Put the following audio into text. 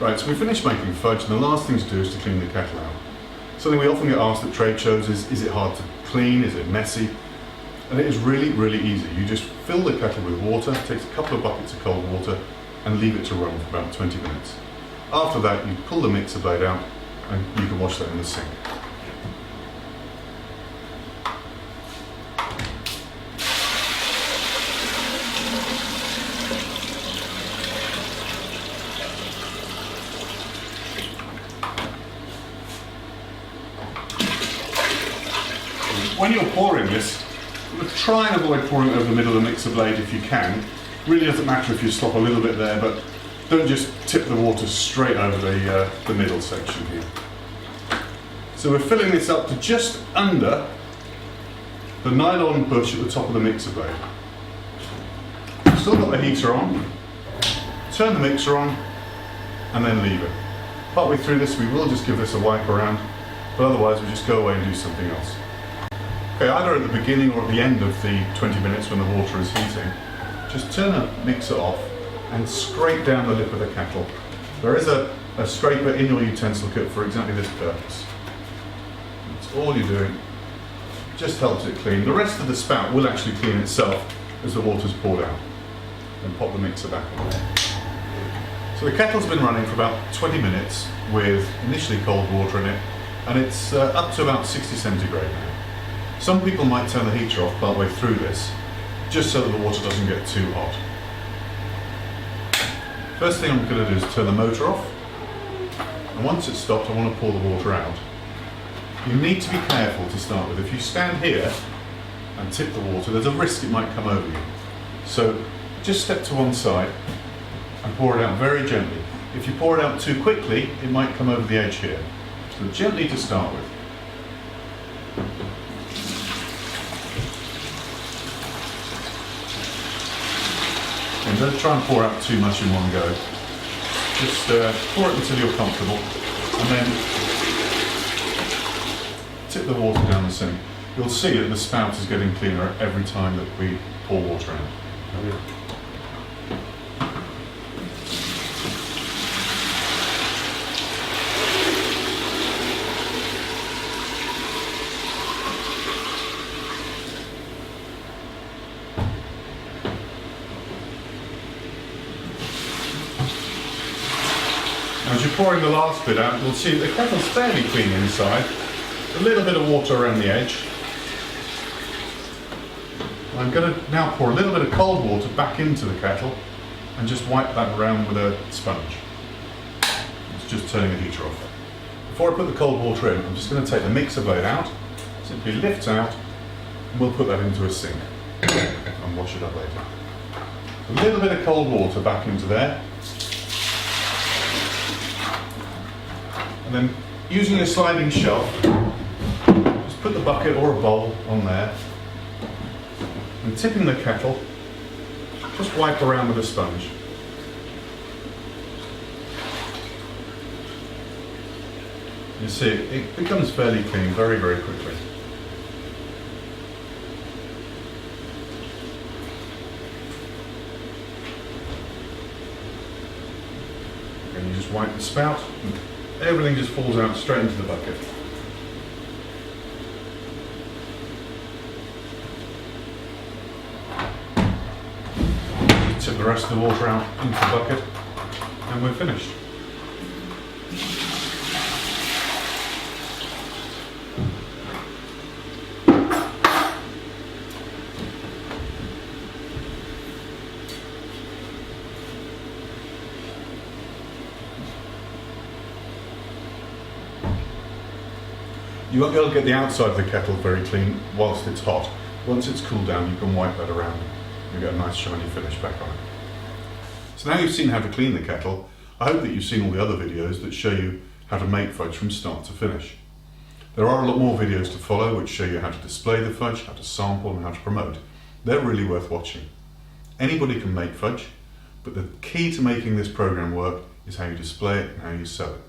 Right, so we finished making fudge, and the last thing to do is to clean the kettle out. Something we often get asked at trade shows is it hard to clean, is it messy? And it is really, really easy. You just fill the kettle with water, takes a couple of buckets of cold water, and leave it to run for about 20 minutes. After that, you pull the mixer blade out, and you can wash that in the sink. When you're pouring this, try and avoid pouring it over the middle of the mixer blade if you can. Really doesn't matter if you stop a little bit there, but don't just tip the water straight over the middle section here. So we're filling this up to just under the nylon bush at the top of the mixer blade. Still got the heater on, turn the mixer on, and then leave it. Partway through this we will just give this a wipe around, but otherwise we just go away and do something else. Okay, either at the beginning or at the end of the 20 minutes when the water is heating, just turn the mixer off and scrape down the lip of the kettle. There is a scraper in your utensil kit for exactly this purpose. That's all you're doing. Just helps it clean. The rest of the spout will actually clean itself as the water's poured out. Then pop the mixer back on. So the kettle's been running for about 20 minutes with initially cold water in it, and it's up to about 60 centigrade now. Some people might turn the heater off partway through this, just so that the water doesn't get too hot. First thing I'm going to do is turn the motor off, and once it's stopped I want to pour the water out. You need to be careful to start with. If you stand here and tip the water, there's a risk it might come over you. So just step to one side and pour it out very gently. If you pour it out too quickly, it might come over the edge here. So gently to start with. And don't try and pour out too much in one go. Just pour it until you're comfortable, and then tip the water down the sink. You'll see that the spout is getting cleaner every time that we pour water out. As you're pouring the last bit out, you'll see the kettle's fairly clean inside. A little bit of water around the edge. I'm going to now pour a little bit of cold water back into the kettle and just wipe that around with a sponge. It's just turning the heater off. Before I put the cold water in, I'm just going to take the mixer blade out, simply lift out, and we'll put that into a sink and wash it up later. A little bit of cold water back into there. And then, using a sliding shelf, just put the bucket or a bowl on there, and tipping the kettle, just wipe around with a sponge. You see, it becomes fairly clean very, very quickly. And you just wipe the spout. Everything just falls out straight into the bucket. Tip the rest of the water out into the bucket, and we're finished. You won't be able to get the outside of the kettle very clean whilst it's hot. Once it's cooled down, you can wipe that around and get a nice shiny finish back on it. So now you've seen how to clean the kettle, I hope that you've seen all the other videos that show you how to make fudge from start to finish. There are a lot more videos to follow which show you how to display the fudge, how to sample and how to promote. They're really worth watching. Anybody can make fudge, but the key to making this program work is how you display it and how you sell it.